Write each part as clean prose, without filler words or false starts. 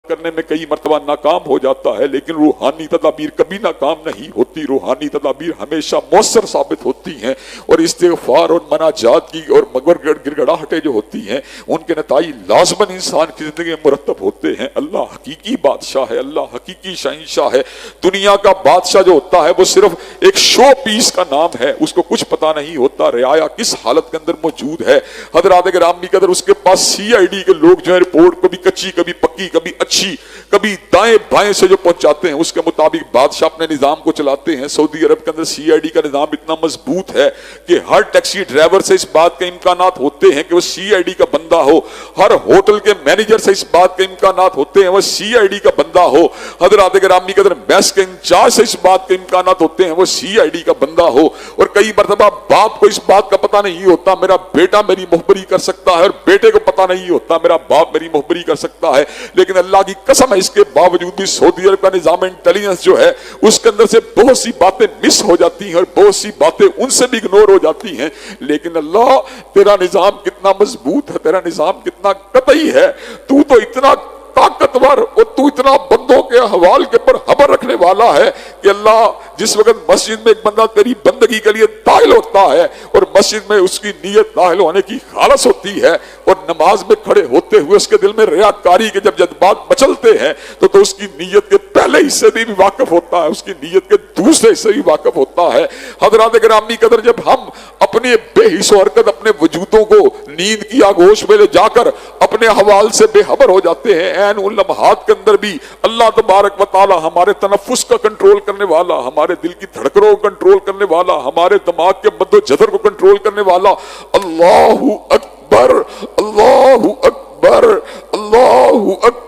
کرنے میں کئی مرتبہ ناکام ہو جاتا ہے، لیکن روحانی تدابیر کبھی ناکام نہیں ہوتی، روحانی تدابیر ہمیشہ مؤثر ثابت ہوتی ہیں، اور استغفار اور مناجات کی اور گڑگڑاہٹیں جو ہوتی ہیں ان کے نتائج لازماً انسان کی زندگی میں مرتب ہوتے ہیں۔ اللہ حقیقی بادشاہ ہے، اللہ حقیقی شہنشاہ ہے۔ دنیا کا بادشاہ جو ہوتا ہے وہ صرف ایک شو پیس کا نام ہے، اس کو کچھ پتہ نہیں ہوتا رعایا کس حالت کے اندر موجود ہے۔ حضرات گرامی قدر، اس کے پاس سی آئی ڈی کے لوگ جو ہے رپورٹ کبھی کچی کبھی پکی کبھی اچھی کبھی دائیں بائیں سے جو پہنچاتے ہیں اس کے مطابق بادشاہ اپنے نظام کو چلاتے ہیں۔ سعودی عرب کے اندر سی آئی ڈی کا نظام اتنا مضبوط ہے کہ ہر ٹیکسی ڈرائیور سے اس بات کے امکانات ہوتے ہیں کہ وہ سی آئی ڈی کا بندہ ہو، ہر ہوٹل کے مینیجر سے اس بات کے امکانات ہوتے ہیں وہ سی آئی ڈی کا بندہ ہو، حضرات گرامی قدر میس کے انچارج سے اس بات کے امکانات ہوتے ہیں وہ سی آئی ڈی کا بندہ ہو۔ اور کئی مرتبہ باپ کو اس بات کا پتہ نہیں ہوتا میرا بیٹا میری مخبری کر سکتا ہے، اور بیٹے کو پتہ نہیں ہوتا میرا باپ میری مخبری کر سکتا ہے، لیکن اللہ کی قسم ہے اس کے باوجود بھی سعودی عرب کا نظام انٹیلیجنس جو ہے اس کے اندر سے بہت سی باتیں مس ہو جاتی ہیں اور بہت سی باتیں ان سے بھی اگنور ہو جاتی ہیں، لیکن اللہ تیرا نظام کتنا مضبوط ہے، تیرا نظام کتنا قطعی ہے، تو اتنا طاقتور اور تو اتنا بندوں کے احوال کے پر خبر رکھنے والا ہے کہ اللہ جس وقت مسجد میں ایک بندہ تیری بندگی کے لیے داخل ہوتا ہے اور مسجد میں اس کی نیت داخل ہونے کی خالص ہوتی ہے اور نماز میں کھڑے ہوتے ہوئے اس کے دل میں ریاکاری کے جب جذبات مچلتے ہیں تو اس کی نیت کے پہلے حصے بھی واقف ہوتا ہے، اس کی نیت کے دوسرے حصے بھی واقف ہوتا ہے۔ حضرات گرامی قدر، جب ہم اپنے بے حس و حرکت اپنے وجودوں کو نیند کی آغوش میں لے جا کر اپنے حوال سے بے خبر ہو جاتے ہیں، عین ان لمحات کے اندر بھی اللہ تبارک و تعالی ہمارے تنفس کا کنٹرول کرنے والا، ہمارے دل کی دھڑکنوں کو کنٹرول کرنے والا، ہمارے دماغ کے مد و جزر کو کنٹرول کرنے والا، اللہ اکبر اللہ اکبر اللہ اکبر۔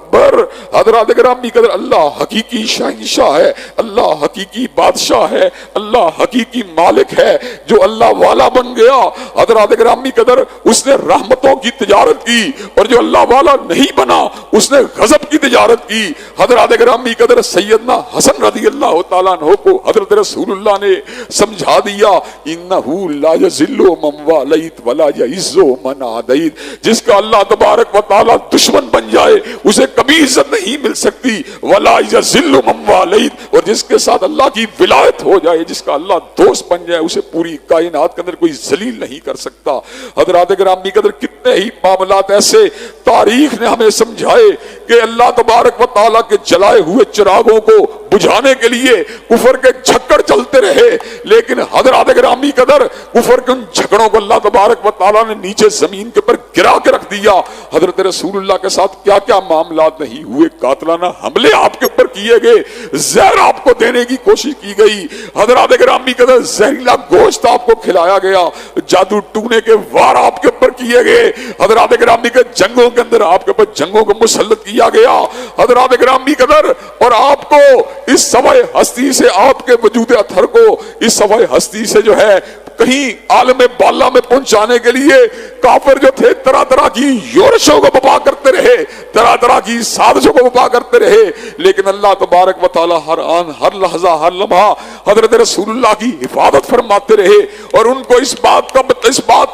حضرات گرامی قدر، اللہ حقیقی شہنشاہ ہے، اللہ حقیقی بادشاہ ہے، اللہ حقیقی مالک ہے جو اللہ والا بن گیا۔ حضرات گرامی قدر، اس نے رحمتوں کی تجارت کی، اور جو اللہ والا نہیں بنا اس نے غضب کی تجارت کی۔ حضرات گرامی قدر، سیدنا حسن رضی اللہ تعالیٰ عنہ کو حضرت رسول اللہ نے سمجھا دیا، انہو لا یذل من والیت ولا یعز من عادیت، جس کا اللہ تبارک و تعالیٰ دشمن بن جائے اسے کبھی عزت نہیں مل سکتی، ولا یذل من والیت، اور جس کے ساتھ اللہ کی ولایت ہو جائے، جس کا اللہ دوست بن جائے، اسے پوری کائنات کے اندر کوئی ذلیل نہیں کر سکتا۔ حضرات گرامی قدر، کتنے ہی معاملات ایسے تاریخ نے ہمیں سمجھائے کہ اللہ تبارک و تعالیٰ کے جلائے ہوئے چراغوں کو بجھانے کے لیے کفر کے جھکڑ چلتے رہے، لیکن حضرات گرامی قدر کفر کے ان جھکڑوں کو اللہ تبارک و تعالیٰ نے نیچے زمین کے پر گرا کے رکھ دیا۔ حضرت رسول اللہ کے ساتھ کیا کیا معاملات نہیں ہوئے، قاتلانہ حملے آپ کے اوپر کیے گئے، زہر آپ کو دینے کی کوشش کی گئی، حضرات گرامی قدر زہریلا گوشت آپ کو کھلایا گیا، جادو ٹونے کے وار آپ کے اوپر کیے گئے، حضرات گرامی کے جنگوں کے اندر آپ کے اوپر جنگوں کو مسلط کیا گیا، حضرات گرامی قدر، اور آپ کو اس سوائے ہستی سے، آپ کے وجود اطہر کو اس سوائے ہستی سے جو ہے کہیں عالم بالا میں پہنچانے کے لیے کافر جو تھے طرح طرح کی یورشوں کو بپا کرتے رہے، طرح طرح کی سازشوں کو بپا کرتے رہے، لیکن اللہ تبارک و تعالی ہر آن ہر لحظہ ہر لمحہ حضرت رسول اللہ کی حفاظت فرماتے رہے، اور ان کو اس بات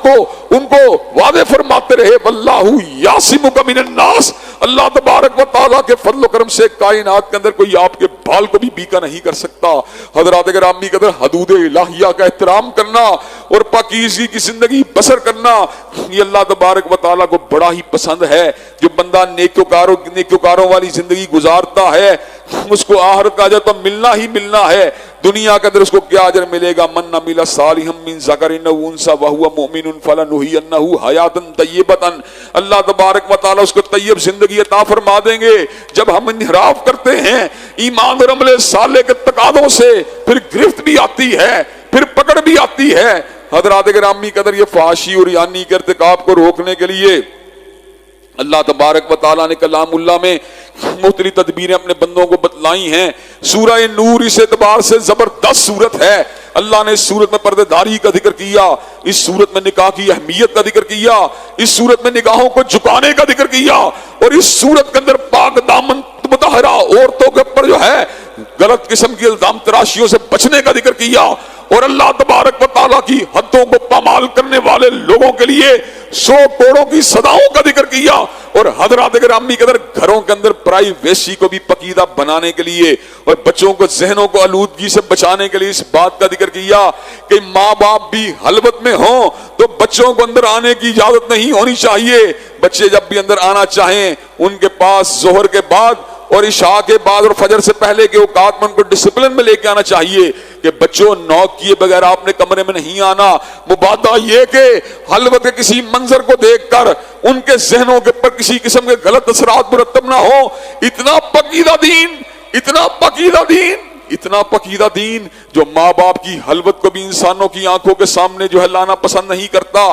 کو ان کو واضح فرماتے رہے، واللہ یعصمک من الناس، اللہ تبارک و تعالیٰ کے فضل و کرم سے کائنات کے اندر کوئی آپ کے بال کو بھی بیکا نہیں کر سکتا۔ حضرات گرامی قدر، حدود الہیہ کا احترام کرنا اور پاکیزگی کی زندگی بسر کرنا، یہ اللہ تبارک و تعالیٰ کو بڑا ہی پسند ہے۔ جو بندہ نیکوکاروں والی زندگی گزارتا ہے اس کو آخرت کا اجر تو ملنا ہی ملنا ہے، دنیا کے اندر اس کو کیا اجر ملے گا؟ من عمل صالحا من ذکر او انثی وهو مؤمن فلنحینہ حیاتا طیبۃ، اللہ تبارک و تعالیٰ اس کو طیب زندگی عطا فرما دیں گے۔ جب ہم انحراف کرتے ہیں ایمان اور عمل صالح کے تقاضوں سے، پھر گرفت بھی آتی ہے، پھر پکڑ بھی آتی ہے۔ حضرات گرامی قدر، یہ فحاشی اور یانی کے ارتکاب کو روکنے کے لیے اللہ تبارک و تعالیٰ نے کلام اللہ میں مختلف تدبیریں اپنے بندوں کو بتلائی ہیں۔ سورہ نور اس اعتبار سے زبردست سورت ہے، اللہ نے اس سورت میں پردے داری کا ذکر کیا، اس سورت میں نکاح کی اہمیت کا ذکر کیا، اس سورت میں نگاہوں کو جھکانے کا ذکر کیا، اور اس سورت کے اندر پاک دامن مطہرہ عورتوں کے اوپر جو ہے غلط قسم کی الزام تراشیوں سے بچنے کا ذکر کیا اور اللہ تبارک و تعالیٰ کی حدوں کو پامال کرنے والے لوگوں کے لیے 100 کوڑوں کی سزاؤں کا ذکر کیا اور حضرات گرامی قدر گھروں کے اندر پرائیویسی کو بھی پکیدہ بنانے کے لیے اور بچوں کو ذہنوں کو آلودگی سے بچانے کے لیے اس بات کا ذکر کیا کہ ماں باپ بھی خلوت میں ہوں تو بچوں کو اندر آنے کی اجازت نہیں ہونی چاہیے. بچے جب بھی اندر آنا چاہیں ان کے پاس ظہر کے بعد اور عشاء کے بعد اور فجر سے پہلے کے اوقات میں ان کو ڈسپلن میں لے کے آنا چاہیے کہ بچوں نوک کیے بغیر آپ نے کمرے میں نہیں آنا. مبادہ یہ کہ خلوت کے کسی منظر کو دیکھ کر ان کے ذہنوں کے پر کسی قسم کے غلط اثرات مرتب نہ ہو. اتنا پکیدہ دین، اتنا پکیدہ دین، اتنا پکیدہ دین جو ماں باپ کی خلوت کو بھی انسانوں کی آنکھوں کے سامنے جو ہے لانا پسند نہیں کرتا.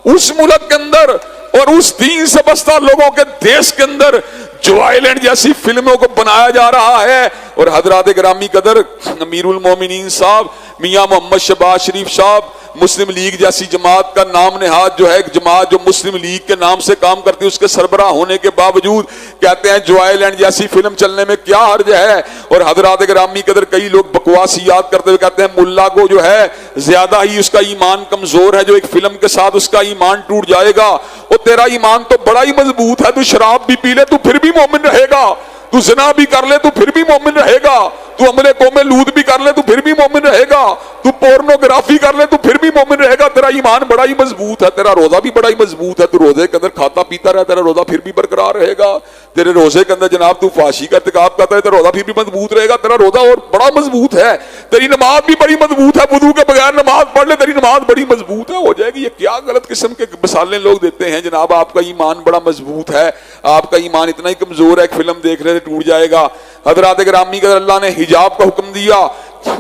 اس ملک کے اندر اور اس دین سے بستہ لوگوں کے دیش کے اندر جو آئیلینڈ جیسی فلموں کو بنایا جا رہا ہے. اور حضرات گرامی قدر امیر المومنین صاحب میاں محمد شہباز شریف صاحب مسلم لیگ جیسی جماعت کا نام نہاد جو ہے ایک جماعت جو مسلم لیگ کے نام سے کام کرتی ہے اس کے سربراہ ہونے کے باوجود کہتے ہیں جو آئیلینڈ جیسی فلم چلنے میں کیا حرج ہے. اور حضرات گرامی قدر کئی لوگ بکواسیات کرتے ہوئے کہتے ہیں ملا کو جو ہے زیادہ ہی اس کا ایمان کمزور ہے جو ایک فلم کے ساتھ اس کا ایمان ٹوٹ جائے گا. اور تیرا ایمان تو بڑا ہی مضبوط ہے، تو شراب بھی پی لے تو پھر بھی مومن رہے گا، تو زنا بھی کر لے تو پھر بھی مومن رہے گا، تو عمل قوم لوط بھی کر لے تو پھر بھی مومن رہے گا، تو پورنوگرافی کر لے تو پھر بھی مومن رہے گا. تیرا ایمان بڑا ہی مضبوط ہے، تیرا روزہ بھی بڑا ہی مضبوط ہے، تو روزے کے اندر کھاتا پیتا رہے تیرا روزہ پھر بھی برقرار رہے گا. تیرے روزے کے اندر جناب تو فحاشی کا ارتکاب کرتا ہے تیرا روزہ پھر بھی مضبوط رہے گا، تیرا روزہ اور بڑا مضبوط ہے. تیری نماز بھی بڑی مضبوط ہے، وضو کے بغیر نماز پڑھ لے تیری نماز بڑی مضبوط ہے. ہو جائے گی. یہ کیا غلط قسم کے مثالیں لوگ دیتے ہیں جناب آپ کا ایمان بڑا مضبوط ہے، آپ کا ایمان اتنا ہی کمزور ہے ایک فلم دیکھ رہے ٹوٹ جائے گا. حضرات گرامی کا اللہ نے حجاب کا حکم دیا،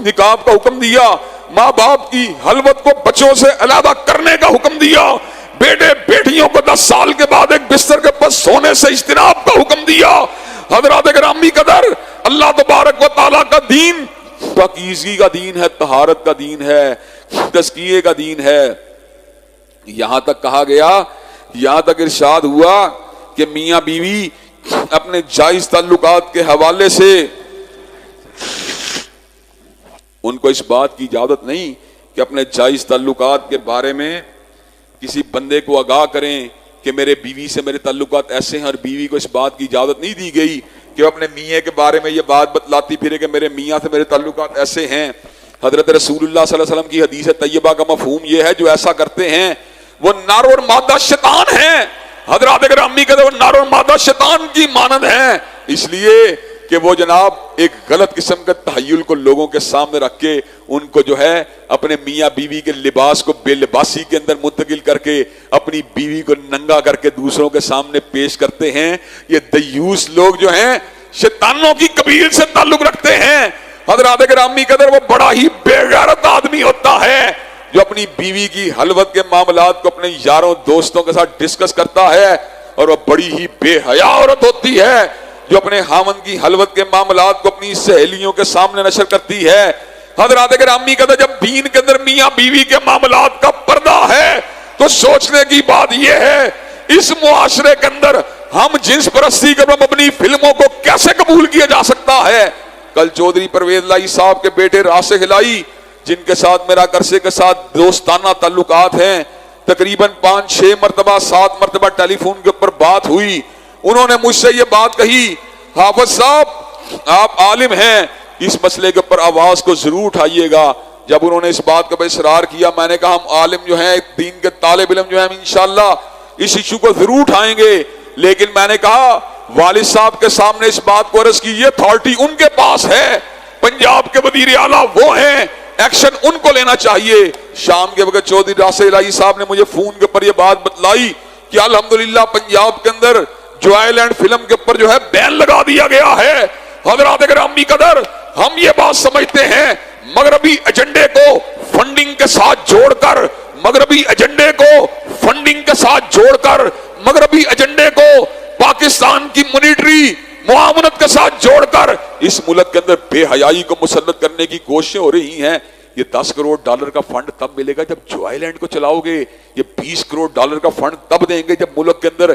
نقاب کا حکم دیا، ماں باپ کی خلوت کو بچوں سے علیحدہ کرنے کا حکم دیا، بیٹے بیٹیوں کو 10 سال کے بعد ایک بستر کے پر سونے سے اجتناب کا حکم دیا. حضرات گرامی قدر اللہ تبارک و تعالیٰ کا دین پاکیزگی کا دین ہے، طہارت کا دین ہے، تزکیے کا دین ہے. یہاں تک کہا گیا، یہاں تک ارشاد ہوا کہ میاں بیوی اپنے جائز تعلقات کے حوالے سے ان کو اس بات کی اجازت نہیں کہ اپنے جائز تعلقات کے بارے میں کسی بندے کو آگاہ کریں کہ میرے بیوی سے میرے تعلقات ایسے ہیں، اور بیوی کو اس بات کی اجازت نہیں دی گئی کہ وہ اپنے میاں کے بارے میں یہ بات بتلاتی پھرے کہ میرے میاں سے میرے تعلقات ایسے ہیں. حضرت رسول اللہ صلی اللہ علیہ وسلم کی حدیث طیبہ کا مفہوم یہ ہے جو ایسا کرتے ہیں وہ نار اور مادہ شیطان ہیں. حضرات گرامی کہتے ہیں وہ نار اور مادہ شیطان کی مانند ہیں، اس لیے کہ وہ جناب ایک غلط قسم کا تحیل کو لوگوں کے سامنے رکھ کے ان کو جو ہے اپنے میاں بیوی کے لباس کو بے لباسی کے اندر منتقل کر کے اپنی بیوی کو ننگا کر کے دوسروں کے سامنے پیش کرتے ہیں. یہ دیوس لوگ جو ہیں شیطانوں کی قبیل سے تعلق رکھتے ہیں. حضرات گرامی قدر وہ بڑا ہی بے غیرت آدمی ہوتا ہے جو اپنی بیوی کی خلوت کے معاملات کو اپنے یاروں دوستوں کے ساتھ ڈسکس کرتا ہے، اور وہ بڑی ہی بے حیا عورت ہوتی ہے جو اپنے خاوند کی خلوت کے معاملات کو اپنی سہیلیوں کے سامنے نشر کرتی ہے. حضرات گرامی کہتے ہیں جب دین کے اندر میاں بیوی کے معاملات کا پردہ ہے تو سوچنے کی بات یہ ہے اس معاشرے کے اندر ہم جنس پرستی کے مبنی فلموں کو کیسے قبول کیا جا سکتا ہے. کل چودھری پرویز لائی صاحب کے بیٹے راشد ہلائی جن کے ساتھ میرا عرصے کے ساتھ دوستانہ تعلقات ہیں، تقریباً 5-6 مرتبہ 7 مرتبہ ٹیلی فون کے اوپر بات ہوئی. انہوں نے مجھ سے یہ بات کہی، حافظ صاحب آپ عالم ہیں، اس مسئلے کے اوپر آواز کو ضرور اٹھائیے گا. جب انہوں نے اس بات کا اصرار کیا میں نے کہا ہم عالم جو ہیں دین کے طالب علم جو ہیں ہم انشاءاللہ اس ایشو کو ضرور اٹھائیں گے، لیکن میں نے کہا والد صاحب کے سامنے اس بات کو عرض کی یہ اتھارٹی ان کے پاس ہے، پنجاب کے وزیر اعلیٰ وہ ہیں، ایکشن ان کو لینا چاہیے. شام کے وقت چودھری راشد ہلائی صاحب نے مجھے فون کے اوپر یہ بات بتلائی کہ الحمدللہ پنجاب کے اندر جو آئیلینڈ فلم کے اوپر جو ہے بین لگا دیا گیا ہے. حضرات گرامی قدر ہم یہ بات سمجھتے ہیں مغربی ایجنڈے کو فنڈنگ کے ساتھ جوڑ کر، مغربی ایجنڈے کو فنڈنگ کے ساتھ جوڑ کر، مغربی ایجنڈے کو پاکستان کی مانیٹری معاونت کے ساتھ جوڑ کر اس ملک کے اندر بے حیائی کو مسلط کرنے کی کوششیں ہو رہی ہیں. یہ $10 کروڑ کا فنڈ تب ملے گا جب جو آئیلینڈ کو چلاؤ گے. یہ $20 کروڑ کا فنڈ تب دیں گے جب ملک کے اندر